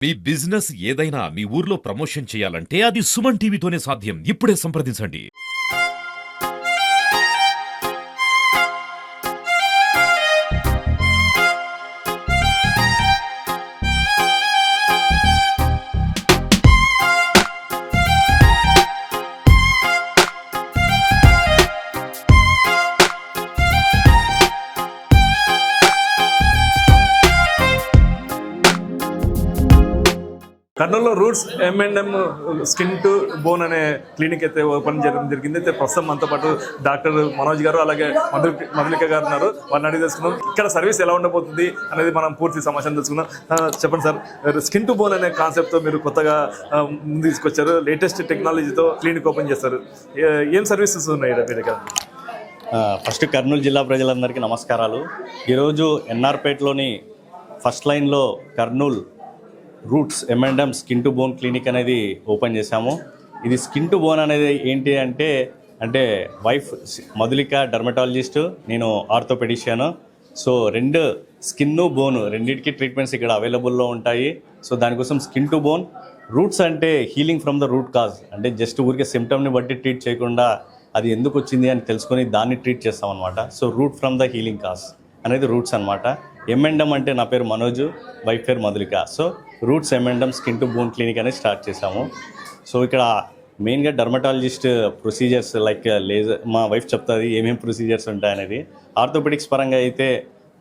మీ business ఏదైనా మీ ఊర్లో promotion చేయాలంటే అది సుమన్ టీవీతోనే సాధ్యం. ఇప్పుడే సంప్రదించండి. కర్నూలులో roots M&M skin to bone అనే క్లినిక్ అయితే ఓపెన్ చేయడం జరిగింది. అయితే ప్రస్తుతం మనతో పాటు డాక్టర్ మనోజ్ గారు అలాగే మధులిక గారు ఉన్నారు. వారిని అడిగి తెలుసుకున్నాం ఇక్కడ సర్వీస్ ఎలా ఉండబోతుంది అనేది మనం పూర్తి సమాచారం తెలుసుకున్నాం. చెప్పండి సార్, స్కిన్ టు బోన్ అనే కాన్సెప్ట్తో మీరు కొత్తగా ముందు తీసుకొచ్చారు, లేటెస్ట్ టెక్నాలజీతో క్లినిక్ ఓపెన్ చేస్తారు. ఏం సర్వీసెస్ ఉన్నాయి మీ దగ్గర? ఫస్ట్ కర్నూలు జిల్లా ప్రజలందరికీ నమస్కారాలు. ఈరోజు ఎన్ఆర్పేటలోని ఫస్ట్ లైన్లో Kurnool roots M&M skin to bone clinic అనేది ఓపెన్ చేశాము. ఇది స్కిన్ టు బోన్ అనేది ఏంటి అంటే వైఫ్ మధులిక డర్మటాలజిస్ట్, నేను ఆర్థోపెడిషియన్. సో రెండు స్కిన్ బోన్ రెండింటికి ట్రీట్మెంట్స్ ఇక్కడ అవైలబుల్లో ఉంటాయి. సో దానికోసం స్కిన్ టు బోన్. రూట్స్ అంటే healing from the root cause, అంటే జస్ట్ ఊరికే సిమ్టమ్ని బట్టి ట్రీట్ చేయకుండా అది ఎందుకు వచ్చింది అని తెలుసుకొని దాన్ని ట్రీట్ చేస్తాం అనమాట. So root from the healing cause అనేది రూట్స్ అనమాట. M&M అంటే నా పేరు మనోజ్, వైఫ్ పేరు Madhulika. So roots M&M skin to bone clinic అనేది స్టార్ట్ చేశాము. సో ఇక్కడ మెయిన్గా డర్మటాలజిస్ట్ ప్రొసీజర్స్ లైక్ లేజర్, మా వైఫ్ చెప్తుంది ఏమేమి ప్రొసీజర్స్ ఉంటాయనేది. ఆర్థోపెడిక్స్ పరంగా అయితే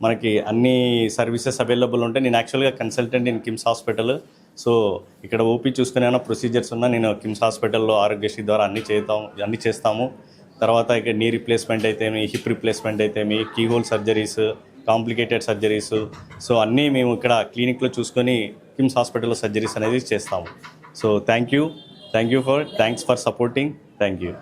మనకి అన్ని సర్వీసెస్ అవైలబుల్ ఉంటాయి. నేను యాక్చువల్గా consultant in KIMS hospital. So ఇక్కడ ఓపీ చూసుకునే ఏమైనా ప్రొసీజర్స్ ఉన్నా నేను కిమ్స్ హాస్పిటల్లో ఆరోగ్యశ్రీ ద్వారా అన్నీ చేస్తాము. తర్వాత ఇక్కడ నీ రిప్లేస్మెంట్ అయితేమి, హిప్ రిప్లేస్మెంట్ అయితేమి, keyhole surgeries, complicated surgeries, so అన్నీ మేము ఇక్కడ క్లినిక్లో చూసుకొని కిమ్స్ హాస్పిటల్లో సర్జరీస్ అనేది చేస్తాము. So thanks for supporting. Thank you.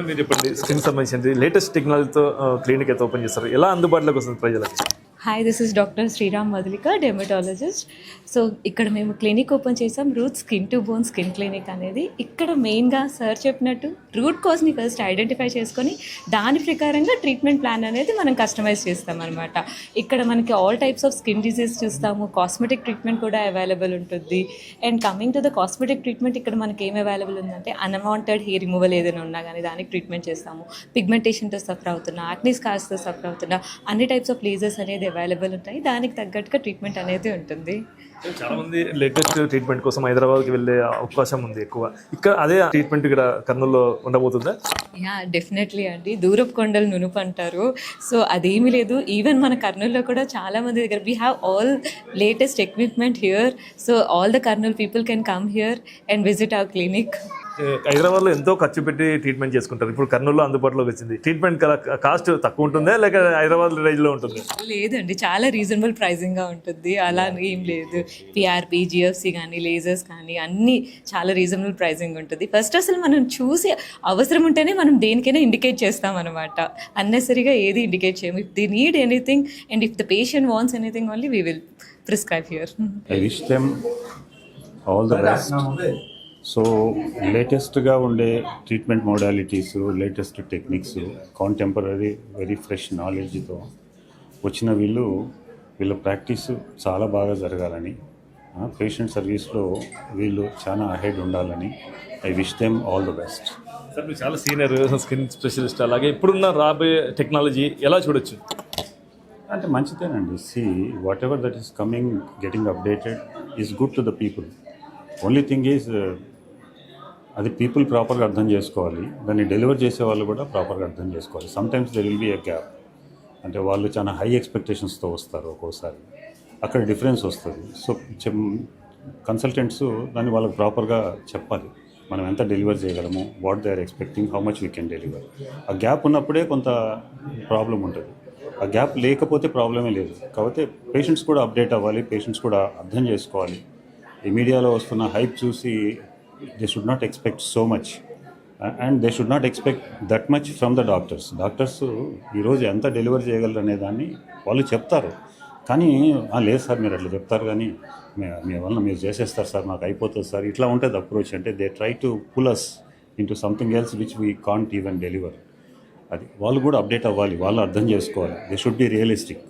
మీరు చెప్పండి, స్కిన్ సంబంధించి లేటెస్ట్ టెక్నాలజీతో క్లినిక్ అయితే ఓపెన్ చేస్తారు, ఎలా అందుబాటులోకి వస్తుంది ప్రజలకు? Hi, this is doctor Sriram Madhulika, dermatologist. So ఇక్కడ మేము క్లినిక్ ఓపెన్ చేసాం, root skin to bone skin clinic అనేది. ఇక్కడ మెయిన్గా సార్ చెప్పినట్టు రూట్ కాజ్ని ఫస్ట్ ఐడెంటిఫై చేసుకొని దాని ప్రకారంగా ట్రీట్మెంట్ ప్లాన్ అనేది మనం కస్టమైజ్ చేస్తాం అనమాట. ఇక్కడ మనకి all types of skin disease చూస్తాము, కాస్మెటిక్ ట్రీట్మెంట్ కూడా అవైలబుల్ ఉంటుంది. And coming to the cosmetic treatment, ఇక్కడ మనకి ఏం అవైలబుల్ ఉందంటే అన్వాంటెడ్ హెయిర్ రిమూవల్ ఏదైనా ఉన్నా కానీ దానికి ట్రీట్మెంట్ చేస్తాము. పిగ్మెంటేషన్తో సఫర్ అవుతున్నా, యాక్నీ స్కార్స్తో సఫర్ అవుతున్నా, అన్ని టైప్స్ ఆఫ్ లేజర్స్ అనేది అవైలబుల్ ఉంటాయి. దానికి తగ్గట్టుగా ట్రీట్మెంట్ అనేది ఉంటుంది. చాలా మంది లేటెస్ట్ ట్రీట్మెంట్ కోసం హైదరాబాద్కి వెళ్ళే అవకాశం ఉంది ఎక్కువ. ఇక్కడ అదే ట్రీట్మెంట్ ఇక్కడ కర్నూలులో ఉండబోతుందా? యా, డెఫినెట్లీ అండి. దూరపు కొండలు నునుపు అంటారు. సో అదేమీ లేదు, ఈవెన్ మన కర్నూలులో కూడా చాలా మంది దగ్గర we have all latest equipment here. So all the Kurnool people can come here and visit our clinic. హైదరాబాద్లో ఎంతో ఖర్చు పెట్టి ట్రీట్మెంట్ చేసుకుంటారు, ఇప్పుడు కర్నూలులో అందుబాటులోకి వచ్చింది. ట్రీట్మెంట్ కాస్ట్ తక్కువ ఉంటుందా లేక హైదరాబాద్ రేంజ్లో ఉంటుంది? లేదండి, చాలా రీజనబుల్ ప్రైజింగ్గా ఉంటుంది. అలా ఏం లేదు. PRP, GFC కానీ లేజర్స్ కానీ అన్నీ చాలా రీజనబుల్ ప్రైజింగ్ ఉంటుంది. ఫస్ట్ అసలు మనం చూసి అవసరం ఉంటేనే మనం దేనికైనా ఇండికేట్ చేస్తాం అనమాట. అన్నెసరీగా ఏది ఇండికేట్ చేయము. If they need anything and if the patient wants anything only we will prescribe here. I wish them all the best. So లేటెస్ట్గా ఉండే treatment modalities, latest techniques, contemporary very fresh నాలెడ్జ్తో వచ్చిన వీళ్ళ practice చాలా బాగా జరగాలని, patient సర్వీస్లో వీళ్ళు చాలా అహెడ్ ఉండాలని I wish them all the best. Sir, మీరు చాలా సీనియర్ స్కిన్ స్పెషలిస్ట్, అలాగే ఇప్పుడున్న రాబోయే టెక్నాలజీ ఎలా చూడొచ్చు? అంటే మంచిదేనండి. Whatever that is coming, getting updated is good to the people. Only thing is అది పీపుల్ ప్రాపర్గా అర్థం చేసుకోవాలి, దాన్ని డెలివర్ చేసే వాళ్ళు కూడా ప్రాపర్గా అర్థం చేసుకోవాలి. Sometimes there will be a gap, అంటే వాళ్ళు చాలా హై ఎక్స్పెక్టేషన్స్తో వస్తారు, ఒక్కోసారి అక్కడ డిఫరెన్స్ వస్తుంది. సో కన్సల్టెంట్స్ దాన్ని వాళ్ళకి ప్రాపర్గా చెప్పాలి, మనం ఎంత డెలివర్ చేయగలము, what they are expecting, how much we can deliver. ఆ గ్యాప్ ఉన్నప్పుడే కొంత ప్రాబ్లం ఉంటుంది, ఆ గ్యాప్ లేకపోతే ప్రాబ్లమే లేదు. కాబట్టి పేషెంట్స్ కూడా అప్డేట్ అవ్వాలి, పేషెంట్స్ కూడా అర్థం చేసుకోవాలి. ఈ మీడియాలో వస్తున్న హైప్ చూసి they should not expect so much and they should not expect that much from the doctors ఈరోజు ఎంత డెలివర్ చేయగలరు అనే దాన్ని వాళ్ళు చెప్తారు. కానీ లేదు సార్ మీరు అట్లా చెప్తారు, కానీ మీ వల్ల మీరు చేసేస్తారు సార్, మాకు అయిపోతుంది సార్, ఇట్లా ఉంటుంది అప్రోచ్. అంటే they try to pull us into something else which we can't even deliver. అది వాళ్ళు కూడా అప్డేట్ అవ్వాలి, వాళ్ళు అర్థం చేసుకోవాలి. They should be realistic.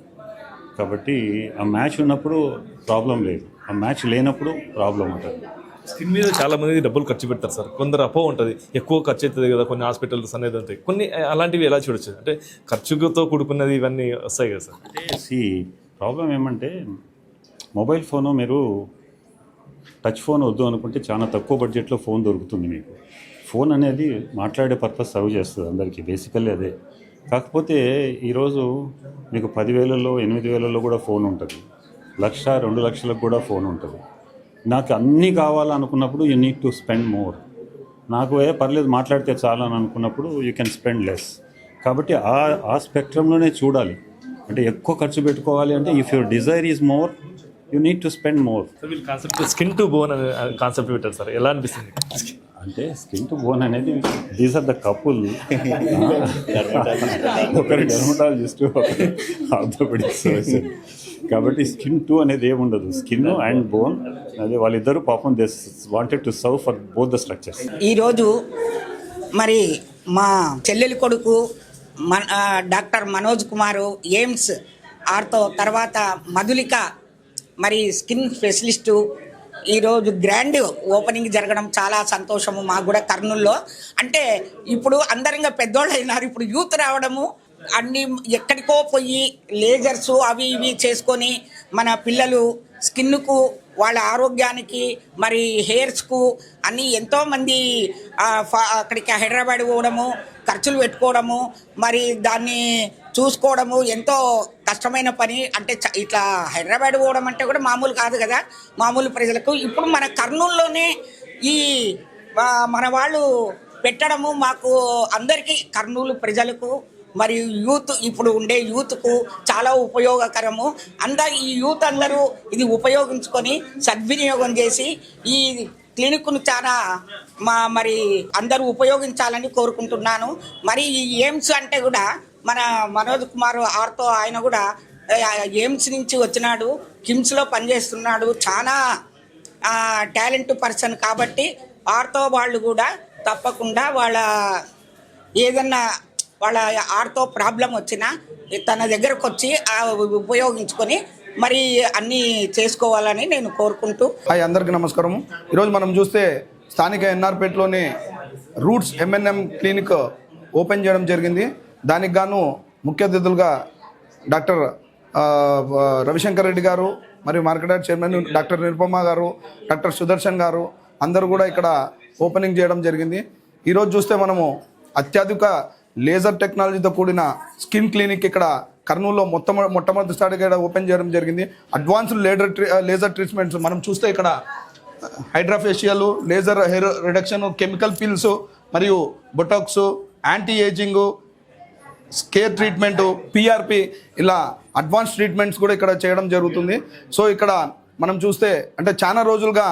కాబట్టి ఆ మ్యాచ్ ఉన్నప్పుడు ప్రాబ్లం లేదు. ఆ మ్యాచ్ లేనప్పుడు ప్రాబ్లం ఉంటుంది. స్కిన్ మీద చాలా మంది డబ్బులు ఖర్చు పెడతారు సార్. కొందరు అపో ఉంటుంది, ఎక్కువ ఖర్చు అవుతుంది కదా కొన్ని హాస్పిటల్స్ అనేది ఉంటాయి. కొన్ని అలాంటివి ఎలా చూడొచ్చు అంటే ఖర్చుతో కూడుకున్నది ఇవన్నీ వస్తాయి కదా సార్. అంటే ప్రాబ్లం ఏమంటే మొబైల్ ఫోను మీరు టచ్ ఫోన్ వద్దు అనుకుంటే చాలా తక్కువ బడ్జెట్లో ఫోన్ దొరుకుతుంది మీకు. ఫోన్ అనేది మాట్లాడే పర్పస్ సర్వ్ చేస్తుంది అందరికీ, బేసికల్లీ అదే. కాకపోతే ఈరోజు మీకు 10,000లో 8,000లో కూడా ఫోన్ ఉంటుంది, 1,00,000 2,00,000లకు కూడా ఫోన్ ఉంటుంది. నాకు అన్నీ కావాలనుకున్నప్పుడు you need to spend more. నాకు పర్లేదు మాట్లాడితే చాలా అని అనుకున్నప్పుడు యూ కెన్ స్పెండ్ లెస్. కాబట్టి ఆ స్పెక్ట్రంలోనే చూడాలి. అంటే ఎక్కువ ఖర్చు పెట్టుకోవాలి అంటే if your desire is more you need to spend more. వీళ్ళు కాన్సెప్ట్ స్కిన్ టు బోన్ అనే కాన్సెప్ట్ పెట్టారు సార్, ఎలా అనిపిస్తుంది? అంటే స్కిన్ టు బోన్ అనేది దీస్ ఆర్ ద కపుల్, ఒకరి డెర్మటాలజిస్ట్ ఒకరి ఆర్థోపెడిక్స్. కాబట్టి స్కిన్ టు అనేది ఏముండదు, స్కిన్ అండ్ బోన్ అదే వాళ్ళిద్దరూ పాపం they wanted to serve for both the structures. ఈరోజు మరి మా చెల్లెలి కొడుకు డాక్టర్ మనోజ్ కుమారు ఎయిమ్స్ ఆర్తో, తర్వాత మధులిక మరి స్కిన్ స్పెషలిస్టు ఈరోజు గ్రాండ్ ఓపెనింగ్ జరగడం చాలా సంతోషము మాకు కూడా కర్నూల్లో. అంటే ఇప్పుడు అందరంగా పెద్దోళ్ళు అయినారు, ఇప్పుడు యూత్ రావడము, అన్ని ఎక్కడికో పోయి లేజర్స్ అవి ఇవి చేసుకొని మన పిల్లలు స్కిన్కు వాళ్ళ ఆరోగ్యానికి మరి హెయిర్స్కు అన్నీ ఎంతోమంది అక్కడికి హైదరాబాద్ పోవడము, ఖర్చులు పెట్టుకోవడము, మరి దాన్ని చూసుకోవడము ఎంతో కష్టమైన పని. అంటే ఇట్లా హైదరాబాద్ పోవడం అంటే కూడా మామూలు కాదు కదా మామూలు ప్రజలకు. ఇప్పుడు మన కర్నూలులోనే ఈ మన వాళ్ళు పెట్టడము మాకు అందరికీ కర్నూలు ప్రజలకు మరియు యూత్ ఇప్పుడు ఉండే యూత్కు చాలా ఉపయోగకరము. ఈ యూత్ అందరూ ఇది ఉపయోగించుకొని సద్వినియోగం చేసి ఈ క్లినిక్ను చాలా మరి అందరూ ఉపయోగించాలని కోరుకుంటున్నాను. మరి ఈ ఎయిమ్స్ అంటే కూడా మన మనోజ్ కుమార్ ఆర్తో ఆయన కూడా ఎయిమ్స్ నుంచి వచ్చినాడు, కిమ్స్లో పనిచేస్తున్నాడు, చాలా టాలెంట్ పర్సన్. కాబట్టి ఆర్తో వాళ్ళు కూడా తప్పకుండా వాళ్ళ ఏదన్నా వాళ్ళ ఆర్తో ప్రాబ్లం వచ్చినా తన దగ్గరకు వచ్చి ఉపయోగించుకొని మరి అన్నీ చేసుకోవాలని నేను కోరుకుంటూ. హాయ్, అందరికీ నమస్కారం. ఈరోజు మనం చూస్తే స్థానిక ఎన్ఆర్పేటలోని రూట్స్ ఎంఎన్ఎం క్లినిక్ ఓపెన్ చేయడం జరిగింది. దానికి గాను ముఖ్య అతిథులుగా డాక్టర్ రవిశంకర్ రెడ్డి గారు, మరియు మార్కెట్ చైర్మన్ డాక్టర్ నిరుపమ గారు, డాక్టర్ సుదర్శన్ గారు అందరూ కూడా ఇక్కడ ఓపెనింగ్ చేయడం జరిగింది. ఈరోజు చూస్తే మనము అత్యాధునిక లేజర్ టెక్నాలజీతో కూడిన స్కిన్ క్లినిక్ ఇక్కడ కర్నూలులో మొట్టమొదటిసారిగా ఓపెన్ చేయడం జరిగింది. అడ్వాన్స్డ్ లేజర్ ట్రీట్మెంట్స్ మనం చూస్తే ఇక్కడ HydraFacial, laser hair reduction, chemical peels, మరియు Botox, anti ageing, scar treatment, PRP, ఇలా అడ్వాన్స్ ట్రీట్మెంట్స్ కూడా ఇక్కడ చేయడం జరుగుతుంది. సో ఇక్కడ మనం చూస్తే అంటే చాలా రోజులుగా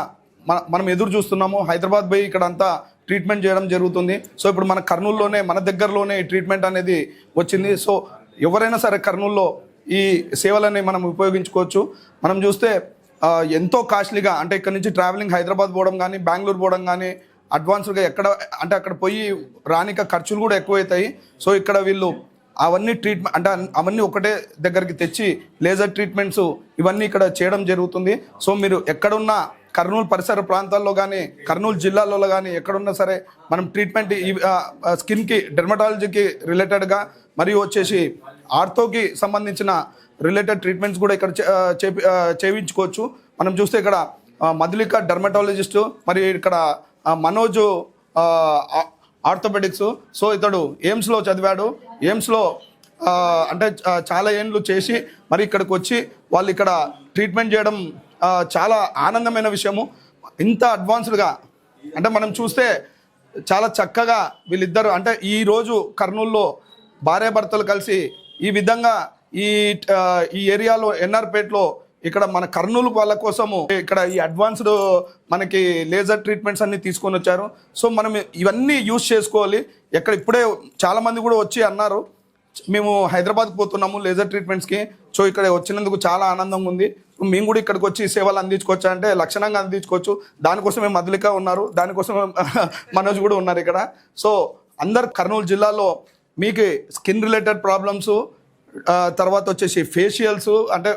మనం ఎదురు చూస్తున్నాము. హైదరాబాద్ పోయి ఇక్కడ అంతా ట్రీట్మెంట్ చేయడం జరుగుతుంది. సో ఇప్పుడు మన కర్నూలులోనే మన దగ్గరలోనే ఈ ట్రీట్మెంట్ అనేది వచ్చింది. సో ఎవరైనా సరే కర్నూలులో ఈ సేవలని మనం ఉపయోగించుకోవచ్చు. మనం చూస్తే ఎంతో కాస్ట్లీగా అంటే ఇక్కడ నుంచి ట్రావెలింగ్ హైదరాబాద్ పోవడం కానీ బెంగళూరు పోవడం కానీ అడ్వాన్స్డ్గా ఎక్కడ అంటే అక్కడ పోయి రానిక ఖర్చులు కూడా ఎక్కువవుతాయి. సో ఇక్కడ వీళ్ళు అవన్నీ ట్రీట్మెంట్ అంటే అవన్నీ ఒకటే దగ్గరికి తెచ్చి లేజర్ ట్రీట్మెంట్స్ ఇవన్నీ ఇక్కడ చేయడం జరుగుతుంది. సో మీరు ఎక్కడున్నా కర్నూలు పరిసర ప్రాంతాల్లో కానీ కర్నూలు జిల్లాలో కానీ ఎక్కడున్నా సరే మనం ట్రీట్మెంట్ స్కిన్కి, డెర్మటాలజీకి రిలేటెడ్గా మరియు వచ్చేసి ఆర్థోకి సంబంధించిన రిలేటెడ్ ట్రీట్మెంట్స్ కూడా ఇక్కడ చేయించుకోవచ్చు. మనం చూస్తే ఇక్కడ మధులిక డెర్మటాలజిస్టు, మరియు ఇక్కడ మనోజ్ ఆర్థోపెడిక్స్. సో ఇతడు ఎయిమ్స్లో చదివాడు. ఎయిమ్స్లో అంటే చాలా ఏండ్లు చేసి మరి ఇక్కడికి వచ్చి వాళ్ళు ఇక్కడ ట్రీట్మెంట్ చేయడం చాలా ఆనందమైన విషయము. ఇంత అడ్వాన్స్డ్గా అంటే మనం చూస్తే చాలా చక్కగా వీళ్ళిద్దరు అంటే ఈరోజు కర్నూలులో భార్యాభర్తలు కలిసి ఈ విధంగా ఈ ఏరియాలో ఎన్ఆర్పేటలో ఇక్కడ మన కర్నూలు వాళ్ళ కోసము ఇక్కడ ఈ అడ్వాన్స్డ్ మనకి లేజర్ ట్రీట్మెంట్స్ అన్ని తీసుకొని వచ్చారు. సో మనం ఇవన్నీ యూజ్ చేసుకోవాలి. ఇప్పుడే చాలామంది కూడా వచ్చి అన్నారు మేము హైదరాబాద్కి పోతున్నాము లేజర్ ట్రీట్మెంట్స్కి. సో ఇక్కడ వచ్చినందుకు చాలా ఆనందంగా ఉంది. మేము కూడా ఇక్కడికి వచ్చి సేవలు అందించుకోవచ్చు అంటే లక్షణంగా అందించుకోవచ్చు. దానికోసమే మధులిక ఉన్నారు, దానికోసమే మనోజ్ కూడా ఉన్నారు ఇక్కడ. సో అందరు కర్నూలు జిల్లాలో మీకు స్కిన్ రిలేటెడ్ ప్రాబ్లమ్స్, తర్వాత వచ్చేసి ఫేషియల్స్ అంటే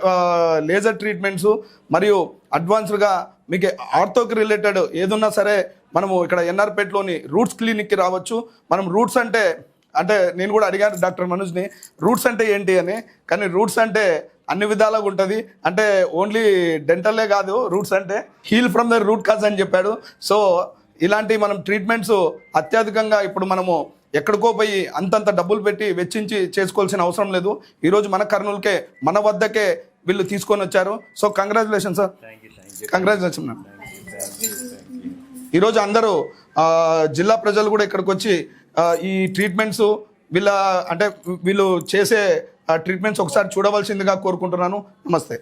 లేజర్ ట్రీట్మెంట్స్ మరియు అడ్వాన్స్డ్గా మీకు ఆర్థోకి రిలేటెడ్ ఏదున్నా సరే మనము ఇక్కడ ఎన్ఆర్పేట్లోని రూట్స్ క్లినిక్కి రావచ్చు. మనం రూట్స్ అంటే నేను కూడా అడిగాను డాక్టర్ మనోజ్ని రూట్స్ అంటే ఏంటి అని. కానీ రూట్స్ అంటే అన్ని విధాలుగా ఉంటుంది. అంటే ఓన్లీ డెంటల్లే కాదు, రూట్స్ అంటే heal from the root cause అని చెప్పాడు. సో ఇలాంటి మనం ట్రీట్మెంట్స్ అత్యధికంగా ఇప్పుడు మనము ఎక్కడికో పోయి అంతంత డబ్బులు పెట్టి వెచ్చించి చేసుకోవాల్సిన అవసరం లేదు. ఈరోజు మన కర్నూలుకే మన వద్దకే వీళ్ళు తీసుకొని వచ్చారు. So congratulation sir, congratulation ma'am. ఈరోజు అందరూ జిల్లా ప్రజలు కూడా ఇక్కడికి వచ్చి ఈ ట్రీట్మెంట్స్ వీళ్ళు చేసే ట్రీట్మెంట్స్ ఒకసారి చూడవలసిందిగా కోరుకుంటున్నాను. నమస్తే.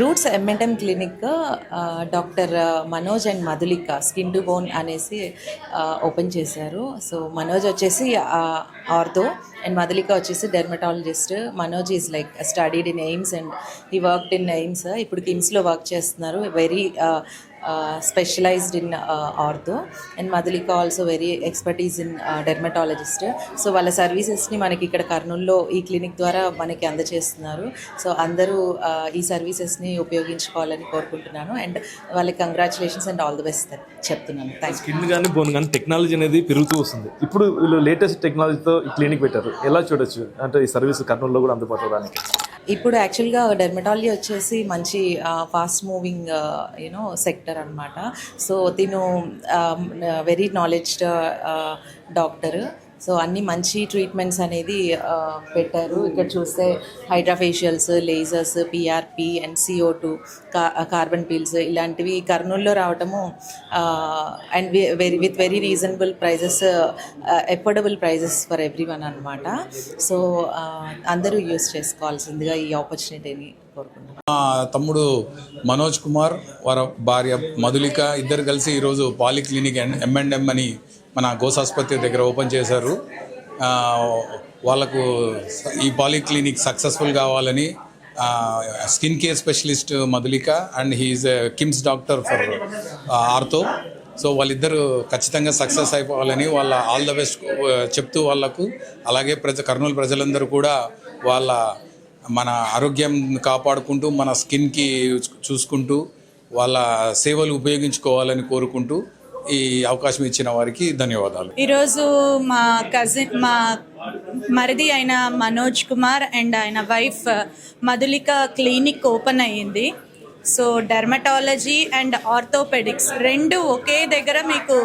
Roots M&M clinic doctor Manoj and Madhulika skin to bone అనేసి ఓపెన్ చేశారు. సో మనోజ్ వచ్చేసి ఆర్థో అండ్ మధులిక వచ్చేసి dermatologist. Manoj is like studied in aims and he worked in AIIMS. ఇప్పుడు కిమ్స్లో వర్క్ చేస్తున్నారు. Very specialized in ortho, and Madhulika also very expertise in dermatologist. So వాళ్ళ సర్వీసెస్ని మనకి ఇక్కడ కర్నూలులో ఈ క్లినిక్ ద్వారా మనకి అందజేస్తున్నారు. సో అందరూ ఈ సర్వీసెస్ని ఉపయోగించుకోవాలని కోరుకుంటున్నాను. అండ్ వాళ్ళకి congratulations and all the best చెప్తున్నాను. Thank you. స్కిన్ కానీ బోన్ కానీ టెక్నాలజీ అనేది పెరుగుతూ వస్తుంది. ఇప్పుడు వీళ్ళు లేటెస్ట్ టెక్నాలజీతో ఈ క్లినిక్ పెట్టారు. ఎలా చూడొచ్చు అంటే ఈ సర్వీస్ కర్నూలులో కూడా అందుబాటులో రానికి? ఇప్పుడు యాక్చువల్గా డెర్మటాలజీ వచ్చేసి మంచి ఫాస్ట్ మూవింగ్ సెక్టర్ అనమాట. సో తిను వెరీ నాలెడ్జ్డ్ డాక్టర్. సో అన్ని మంచి ట్రీట్మెంట్స్ అనేది పెట్టారు. ఇక్కడ చూస్తే hydrafacials, lasers, PRP and CO2 carbon peels ఇలాంటివి కర్నూలులో రావటము and with very reasonable prices, affordable prices for every one అనమాట. సో అందరూ యూస్ చేసుకోవాల్సిందిగా ఈ ఆపర్చునిటీని కోరుకుంటున్నాను. తమ్ముడు మనోజ్ కుమార్ వారి భార్య మధులిక ఇద్దరు కలిసి ఈరోజు పాలిక్లినిక్ అండ్ M&M అని మన గోసాస్పత్రి దగ్గర ఓపెన్ చేశారు. వాళ్ళకు ఈ పాలిక్లినిక్ సక్సెస్ఫుల్ కావాలని skin care specialist Madhulika and he's KIMS doctor for ortho. So వాళ్ళిద్దరూ ఖచ్చితంగా సక్సెస్ అయిపోవాలని వాళ్ళ ఆల్ ద బెస్ట్ చెప్తూ వాళ్ళకు, అలాగే కర్నూలు ప్రజలందరూ కూడా వాళ్ళ మన ఆరోగ్యం కాపాడుకుంటూ మన స్కిన్కి చూసుకుంటూ వాళ్ళ సేవలు ఉపయోగించుకోవాలని కోరుకుంటూ ఈ అవకాశం ఇచ్చిన వారికి ధన్యవాదాలు. ఈరోజు మా మరిది అయిన మనోజ్ కుమార్ అండ్ ఆయన వైఫ్ మధులిక క్లినిక్ ఓపెన్ అయ్యింది. సో డెర్మటాలజీ అండ్ ఆర్థోపెడిక్స్ రెండు ఒకే దగ్గర మీకు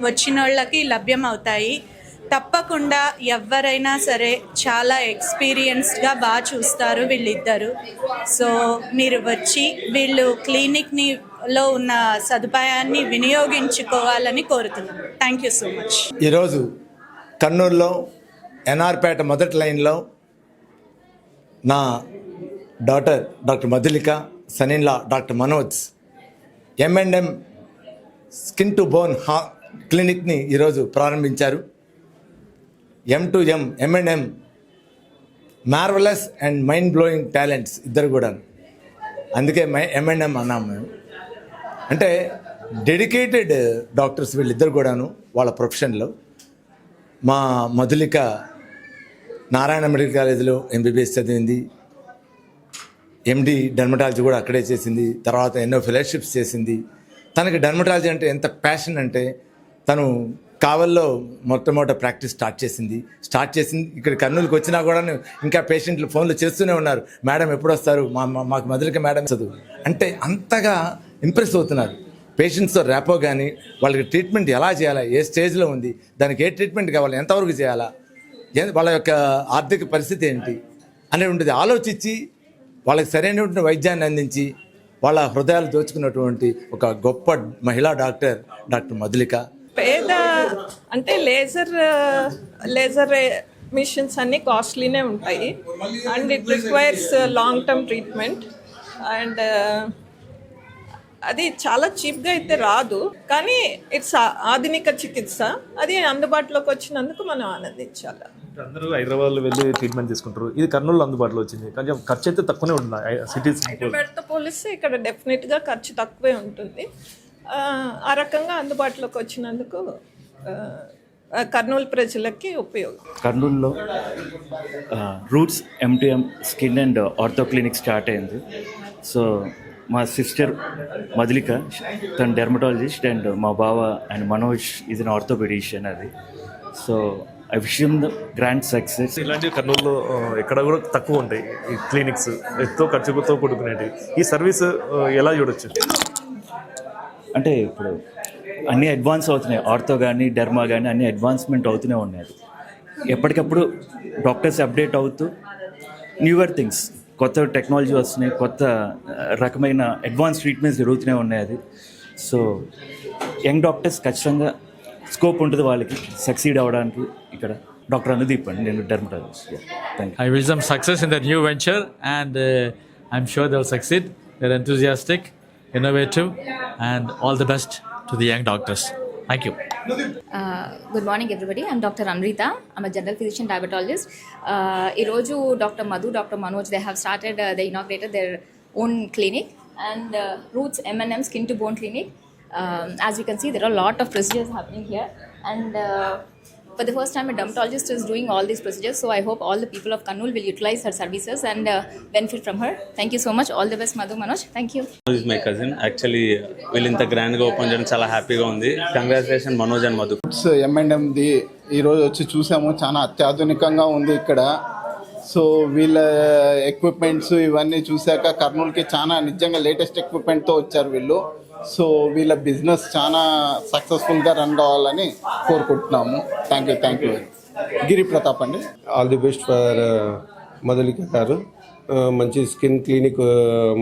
వచ్చిన వాళ్ళకి లభ్యం అవుతాయి. తప్పకుండా ఎవరైనా సరే చాలా ఎక్స్పీరియన్స్డ్గా బాగా చూస్తారు వీళ్ళిద్దరు. సో మీరు వచ్చి వీళ్ళు క్లినిక్ని లో ఉన్న సదుపాయాన్ని వినియోగించుకోవాలని కోరుతున్నాను. Thank you so much. ఈరోజు కర్నూలులో ఎన్ఆర్పేట మొదటి లైన్లో నా daughter doctor Madhulika, son in law doctor Manoj M&M skin to bone క్లినిక్ని ఈరోజు ప్రారంభించారు. M2M M&M marvellous and mind blowing talents ఇద్దరు కూడా, అందుకే M&M అన్నాము మేము. అంటే డెడికేటెడ్ డాక్టర్స్ వీళ్ళిద్దరు కూడాను వాళ్ళ ప్రొఫెషన్లో. మా మధులిక నారాయణ మెడికల్ కాలేజీలో MBBS చదివింది, MD డెర్మటాలజీ కూడా అక్కడే చేసింది. తర్వాత ఎన్నో ఫెలోషిప్స్ చేసింది. తనకి డెర్మటాలజీ అంటే ఎంత ప్యాషన్ అంటే తను కావల్లో మొట్టమొదట ప్రాక్టీస్ స్టార్ట్ చేసింది. ఇక్కడ కర్నూలుకి వచ్చినా కూడా ఇంకా పేషెంట్లు ఫోన్లు చేస్తూనే ఉన్నారు, మేడం ఎప్పుడు వస్తారు, మాకు మధులిక మేడం చదువు అంటే అంతగా ఇంప్రెస్ అవుతున్నారు. పేషెంట్స్తో ర్యాపో కానీ వాళ్ళకి ట్రీట్మెంట్ ఎలా చేయాలా, ఏ స్టేజ్లో ఉంది, దానికి ఏ ట్రీట్మెంట్ కావాలి, ఎంతవరకు చేయాలా, వాళ్ళ యొక్క ఆర్థిక పరిస్థితి ఏంటి అనేటువంటిది ఆలోచించి వాళ్ళకి సరైనటువంటి వైద్యాన్ని అందించి వాళ్ళ హృదయాలు దోచుకున్నటువంటి ఒక గొప్ప మహిళా డాక్టర్ మధులిక. పేద అంటే లేజర్ మిషన్స్ అన్నీ కాస్ట్లీనే ఉంటాయి and it requires long term treatment and అది చాలా చీప్గా అయితే రాదు, కానీ ఇట్స్ ఆధునిక చికిత్స. అది అందుబాటులోకి వచ్చినందుకు మనం ఆనందించాలి. అందరూ హైదరాబాద్లో వెళ్ళి ట్రీట్మెంట్ తీసుకుంటారు, ఇది కర్నూలులో అందుబాటులో వచ్చింది. కొంచెం ఖర్చు అయితే తక్కువనే ఉంటుంది సిటీస్. హైదరాబాద్తో పోలిస్తే ఇక్కడ డెఫినెట్గా ఖర్చు తక్కువే ఉంటుంది. ఆ రకంగా అందుబాటులోకి వచ్చినందుకు కర్నూలు ప్రజలకి ఉపయోగం. కర్నూలులో roots MTM skin and ortho clinic start అయింది. సో మా సిస్టర్ మధులిక తన డెర్మటాలజిస్ట్ అండ్ మా బావ అండ్ మనోజ్ ఇది ఆర్థోపెడిషియన్ అది. So I wish him the grand success. ఇలాంటివి కర్నూలులో ఎక్కడ కూడా తక్కువ ఉంటాయి ఈ క్లినిక్స్, ఎంతో ఖర్చుతో కూడుకునేవి. ఈ సర్వీస్ ఎలా చూడొచ్చు? అంటే ఇప్పుడు అన్నీ అడ్వాన్స్ అవుతున్నాయి, ఆర్థో కానీ డెర్మా కానీ అన్నీ అడ్వాన్స్మెంట్ అవుతూనే ఉన్నాయి. ఎప్పటికప్పుడు డాక్టర్స్ అప్డేట్ అవుతూ న్యూవర్ థింగ్స్, కొత్త టెక్నాలజీ వస్తున్నాయి, కొత్త రకమైన అడ్వాన్స్ ట్రీట్మెంట్స్ జరుగుతూనే ఉన్నాయి అది. సో యంగ్ డాక్టర్స్ ఖచ్చితంగా స్కోప్ ఉంటుంది వాళ్ళకి సక్సీడ్ అవ్వడానికి. ఇక్కడ డాక్టర్ అనుదీప్ అండి, నేను dermatologist. Thank you. I wish them success in their new venture, and I'm sure they'll succeed. They're enthusiastic, innovative, and all the best to the young doctors. Thank you. Good morning everybody. I'm doctor Amrita. I'm a general physician diabetologist. ఈరోజు doctor Madhu, doctor Manoj, they have started, they inaugurated their own clinic and roots M&M Skin to Bone Clinic. As you can see, there are a lot of procedures happening here, and for the first time a dermatologist is doing all these procedures, so I hope all the people of Kannur will utilize her services and benefit from her. Thank you so much. All the best, Madhu, Manoj. Thank you. This is my cousin. Actually, వీళ్ళు ఇంత గ్రాండ్గా open చేయడం చాలా హ్యాపీగా ఉంది. Congratulation Manoj and Madhu. M&Mది ఈరోజు వచ్చి చూసాము, చాలా అత్యాధునికంగా ఉంది ఇక్కడ. సో వీళ్ళ ఎక్విప్మెంట్స్ ఇవన్నీ చూశాక కర్నూలుకి చాలా నిజంగా లేటెస్ట్ ఎక్విప్మెంట్తో వచ్చారు వీళ్ళు. సో వీళ్ళ బిజినెస్ చాలా సక్సెస్ఫుల్గా రన్ కావాలని కోరుకుంటున్నాము. Thank you. గిరి ప్రతాప్ అండి. All the best for Madhulika గారు. మంచి స్కిన్ క్లినిక్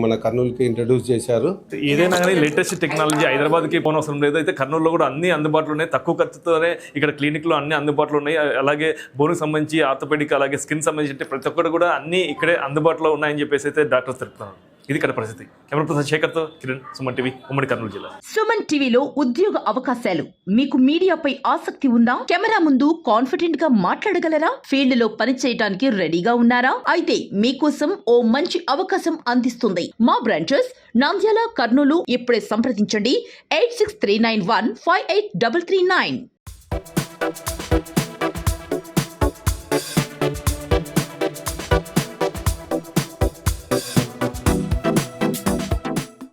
మన కర్నూలుకి ఇంట్రడ్యూస్ చేశారు. ఏదైనా కానీ లేటెస్ట్ టెక్నాలజీ హైదరాబాద్కి పోనవసరం లేదు. అయితే కర్నూలులో కూడా అన్ని అందుబాటులో ఉన్నాయి. తక్కువ ఖర్చుతోనే ఇక్కడ క్లినిక్లో అన్ని అందుబాటులో ఉన్నాయి. అలాగే బోన్కి సంబంధించి ఆర్థోపెడిక్, అలాగే స్కిన్ సంబంధించి ప్రతి ఒక్కరు కూడా అన్ని ఇక్కడే అందుబాటులో ఉన్నాయని చెప్పేసి అయితే డాక్టర్స్ తెలుపుతున్నారు. ఇది ఇక్కడ పరిస్థితి. కెమెరా పర్సన్ శేఖర్తో కిరణ్, సుమన్ టీవీ, ఉమ్మడి కర్నూలు జిల్లా. సుమన్ టీవీలో ఉద్యోగ అవకాశాలు. మీకు మీడియాపై ఆసక్తి ఉందా? కెమెరా ముందు కాన్ఫిడెంట్ గా మాట్లాడగలరా? ఫీల్డ్ లో పనిచేయడానికి రెడీగా ఉన్నారా? అయితే మీకోసం ఓ మంచి అవకాశం అందిస్తుంది మా బ్రాంచెస్ నంద్యాల, కర్నూలు. ఇప్పుడే సంప్రదించండి 8639158339.